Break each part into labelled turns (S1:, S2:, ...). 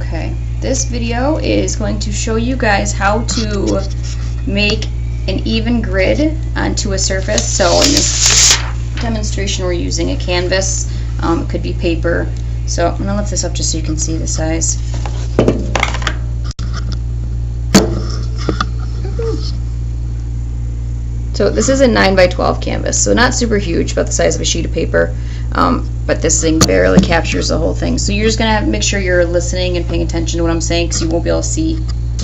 S1: Okay, this video is going to show you guys how to make an even grid onto a surface. So in this demonstration we're using a canvas, it could be paper. So I'm going to lift this up just so you can see the size. So this is a 9 by 12 canvas, so not super huge, about the size of a sheet of paper, but this thing barely captures the whole thing. So you're just going to have to make sure you're listening and paying attention to what I'm saying, because you won't be able to see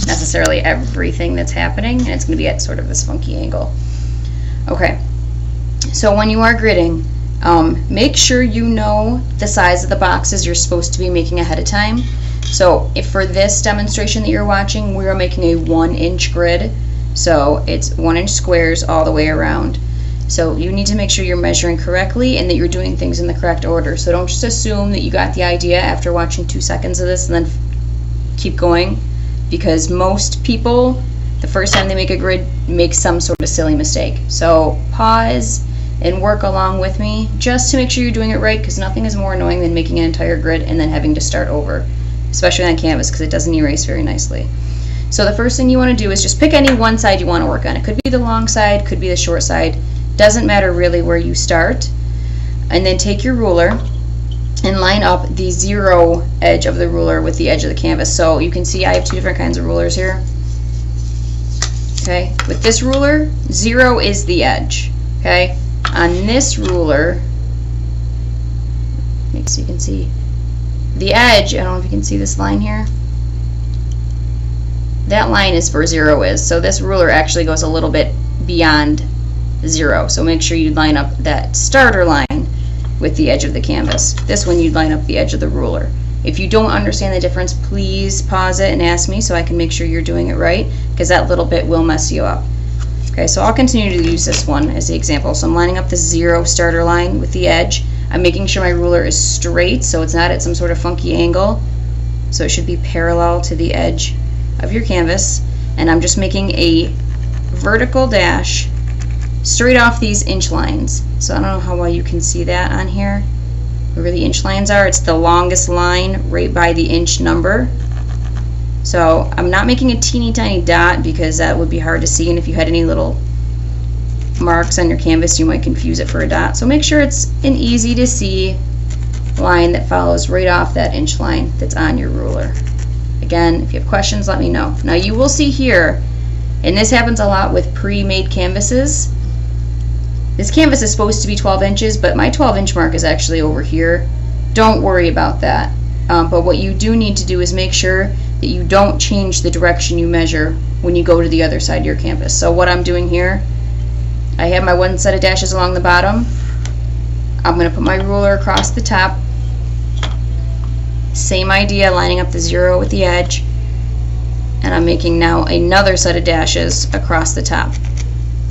S1: necessarily everything that's happening, and it's going to be at sort of this funky angle. Okay, so when you are gridding, make sure you know the size of the boxes you're supposed to be making ahead of time. So if for this demonstration that you're watching, we are making a 1-inch grid. So it's 1-inch squares all the way around. So you need to make sure you're measuring correctly and that you're doing things in the correct order. So don't just assume that you got the idea after watching 2 seconds of this and then keep going, because most people, the first time they make a grid, make some sort of silly mistake. So pause and work along with me just to make sure you're doing it right, because nothing is more annoying than making an entire grid and then having to start over, especially on canvas, because it doesn't erase very nicely. So the first thing you want to do is just pick any one side you want to work on. It could be the long side, could be the short side. Doesn't matter really where you start. And then take your ruler and line up the 0 edge of the ruler with the edge of the canvas. So you can see I have 2 different kinds of rulers here. Okay, with this ruler, 0 is the edge. Okay, on this ruler, so you can see the edge. I don't know if you can see this line here. That line is where 0 is, so this ruler actually goes a little bit beyond 0. So make sure you line up that starter line with the edge of the canvas. This one you'd line up the edge of the ruler. If you don't understand the difference, please pause it and ask me so I can make sure you're doing it right, because that little bit will mess you up. Okay, so I'll continue to use this one as the example. So I'm lining up the 0 starter line with the edge. I'm making sure my ruler is straight, so it's not at some sort of funky angle. So it should be parallel to the edge of your canvas, and I'm just making a vertical dash straight off these inch lines. So I don't know how well you can see that on here, where the inch lines are. It's the longest line right by the inch number. So I'm not making a teeny tiny dot because that would be hard to see, and if you had any little marks on your canvas you might confuse it for a dot. So make sure it's an easy to see line that follows right off that inch line that's on your ruler. Again, if you have questions, let me know. Now you will see here, and this happens a lot with pre-made canvases, this canvas is supposed to be 12 inches, but my 12-inch mark is actually over here. Don't worry about that. But what you do need to do is make sure that you don't change the direction you measure when you go to the other side of your canvas. So what I'm doing here, I have my 1 set of dashes along the bottom. I'm going to put my ruler across the top. Same idea, lining up the 0 with the edge, and I'm making now another set of dashes across the top.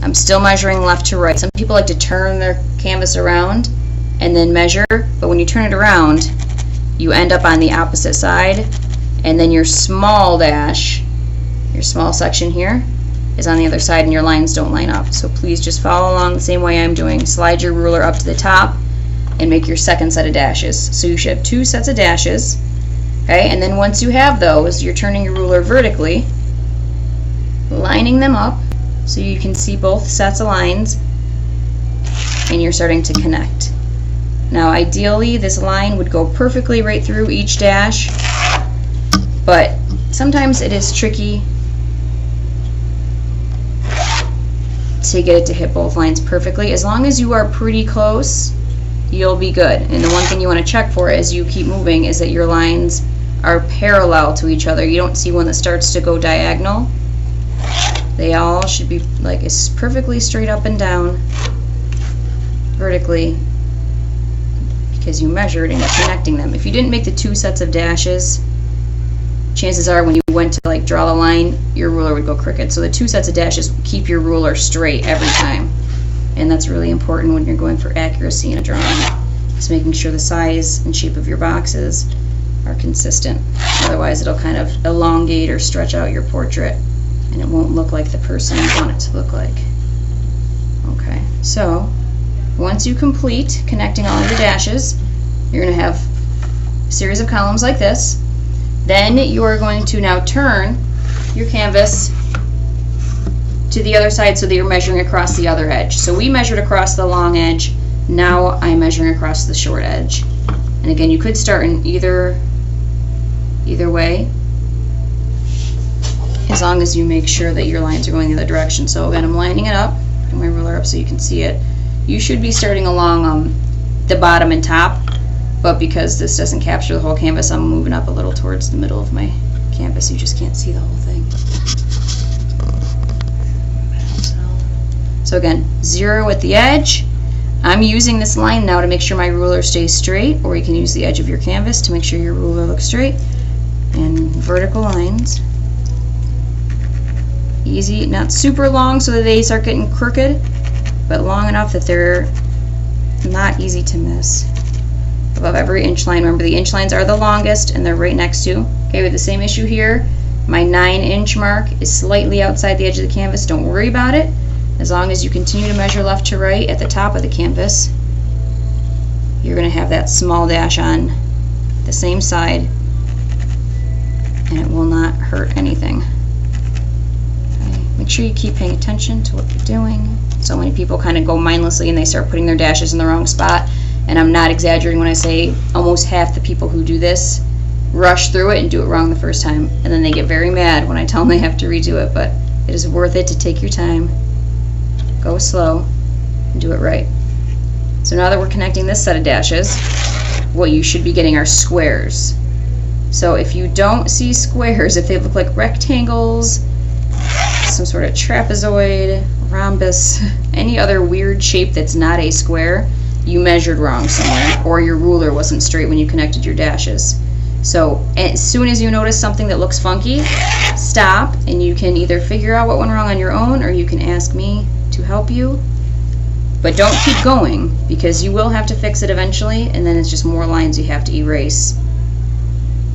S1: I'm still measuring left to right. Some people like to turn their canvas around and then measure, but when you turn it around you end up on the opposite side, and then your small dash, your small section here, is on the other side and your lines don't line up. So please just follow along the same way I'm doing. Slide your ruler up to the top and make your second set of dashes. So you should have 2 sets of dashes. Okay, and then once you have those, you're turning your ruler vertically, lining them up so you can see both sets of lines, and you're starting to connect. Now ideally this line would go perfectly right through each dash, but sometimes it is tricky to get it to hit both lines perfectly. As long as you are pretty close, you'll be good. And the one thing you want to check for as you keep moving is that your lines are parallel to each other. You don't see one that starts to go diagonal. They all should be like it's perfectly straight up and down vertically, because you measured and you're connecting them. If you didn't make the 2 sets of dashes, chances are when you went to like draw the line, your ruler would go crooked. So the 2 sets of dashes keep your ruler straight every time. And that's really important when you're going for accuracy in a drawing. Just making sure the size and shape of your boxes are consistent. Otherwise it'll kind of elongate or stretch out your portrait, and it won't look like the person you want it to look like. Okay, so once you complete connecting all of the dashes, you're going to have a series of columns like this. Then you are going to now turn your canvas to the other side so that you're measuring across the other edge. So we measured across the long edge, now I'm measuring across the short edge. And again, you could start in either way, as long as you make sure that your lines are going the other direction. So again, I'm lining it up, putting my ruler up so you can see it. You should be starting along the bottom and top, but because this doesn't capture the whole canvas, I'm moving up a little towards the middle of my canvas. You just can't see the whole thing. So again, 0 at the edge. I'm using this line now to make sure my ruler stays straight, or you can use the edge of your canvas to make sure your ruler looks straight. And vertical lines. Easy, not super long so that they start getting crooked, but long enough that they're not easy to miss. Above every inch line. Remember, the inch lines are the longest and they're right next to. Okay, we have the same issue here. My 9-inch mark is slightly outside the edge of the canvas. Don't worry about it. As long as you continue to measure left to right at the top of the canvas, you're going to have that small dash on the same side, and it will not hurt anything. Okay. Make sure you keep paying attention to what you're doing. So many people kind of go mindlessly and they start putting their dashes in the wrong spot, and I'm not exaggerating when I say almost half the people who do this rush through it and do it wrong the first time, and then they get very mad when I tell them they have to redo it. But it is worth it to take your time, go slow, and do it right. So now that we're connecting this set of dashes, what you should be getting are squares. So if you don't see squares, if they look like rectangles, some sort of trapezoid, rhombus, any other weird shape that's not a square, you measured wrong somewhere, or your ruler wasn't straight when you connected your dashes. So as soon as you notice something that looks funky, stop, and you can either figure out what went wrong on your own, or you can ask me to help you. But don't keep going, because you will have to fix it eventually, and then it's just more lines you have to erase.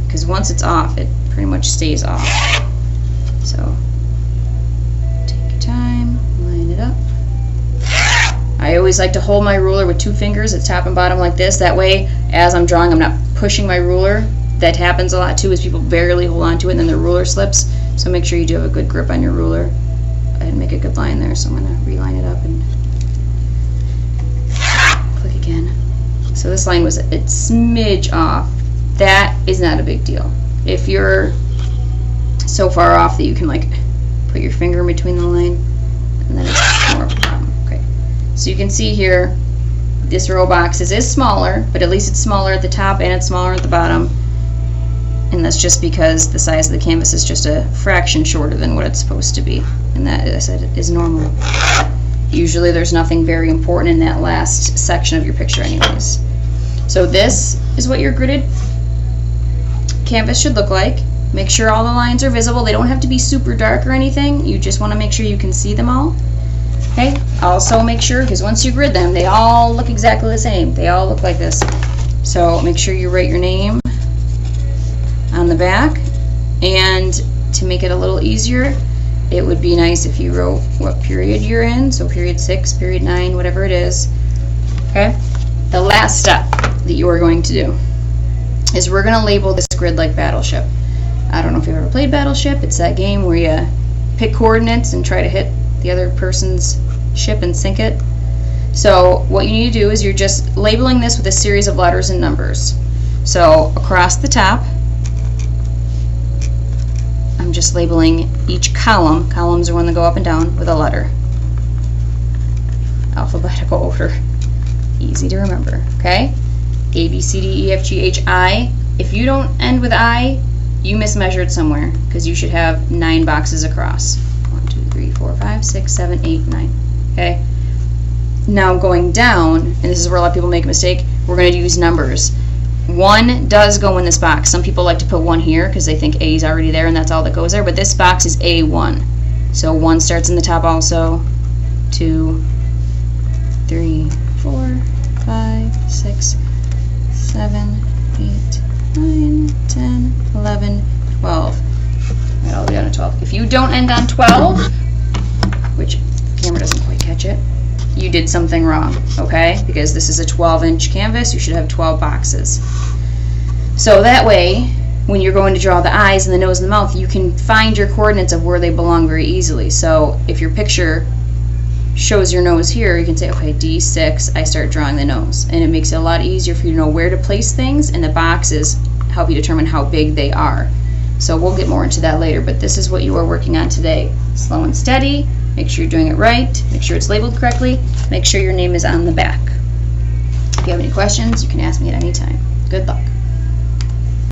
S1: Because once it's off, it pretty much stays off. So take your time, line it up. I always like to hold my ruler with 2 fingers at top and bottom like this. That way, as I'm drawing, I'm not pushing my ruler. That happens a lot too, is people barely hold on to it and then their ruler slips. So make sure you do have a good grip on your ruler. I didn't make a good line there, so I'm going to reline it up and click again. So this line was a smidge off. That is not a big deal. If you're so far off that you can like put your finger in between the line, and then it's more of a problem. Okay, so you can see here this row of boxes is smaller, but at least it's smaller at the top and it's smaller at the bottom, and that's just because the size of the canvas is just a fraction shorter than what it's supposed to be, and that, as I said, is normal. Usually there's nothing very important in that last section of your picture anyways. So this is what your gridded canvas should look like. Make sure all the lines are visible. They don't have to be super dark or anything. You just want to make sure you can see them all. Okay, also make sure, because once you grid them, they all look exactly the same. They all look like this. So make sure you write your name on the back, and to make it a little easier, it would be nice if you wrote what period you're in, so period 6, period 9, whatever it is. Okay, the last step that you are going to do is we're going to label this grid like Battleship. I don't know if you've ever played Battleship. It's that game where you pick coordinates and try to hit the other person's ship and sink it. So what you need to do is you're just labeling this with a series of letters and numbers. So across the top, I'm just labeling each column. Columns are one that go up and down with a letter. Alphabetical order. Easy to remember, okay? A, B, C, D, E, F, G, H, I. If you don't end with I, you mismeasured somewhere, because you should have 9 boxes across. 1, 2, 3, 4, 5, 6, 7, 8, 9. Okay? Now going down, and this is where a lot of people make a mistake, we're going to use numbers. 1 does go in this box. Some people like to put 1 here because they think A is already there and that's all that goes there, but this box is A1. So 1 starts in the top also. 2, 3, 4, 5, 6, 7, 8, 9, 10, 11, 12. Right, all the way down to 12. If you don't end on 12, which the camera doesn't quite catch it, you did something wrong, okay? Because this is a 12-inch canvas, you should have 12 boxes. So that way, when you're going to draw the eyes and the nose and the mouth, you can find your coordinates of where they belong very easily. So if your picture shows your nose here, you can say, okay, D6, I start drawing the nose. And it makes it a lot easier for you to know where to place things, and the boxes help you determine how big they are. So we'll get more into that later, but this is what you are working on today. Slow and steady, make sure you're doing it right, make sure it's labeled correctly, make sure your name is on the back. If you have any questions, you can ask me at any time. Good luck.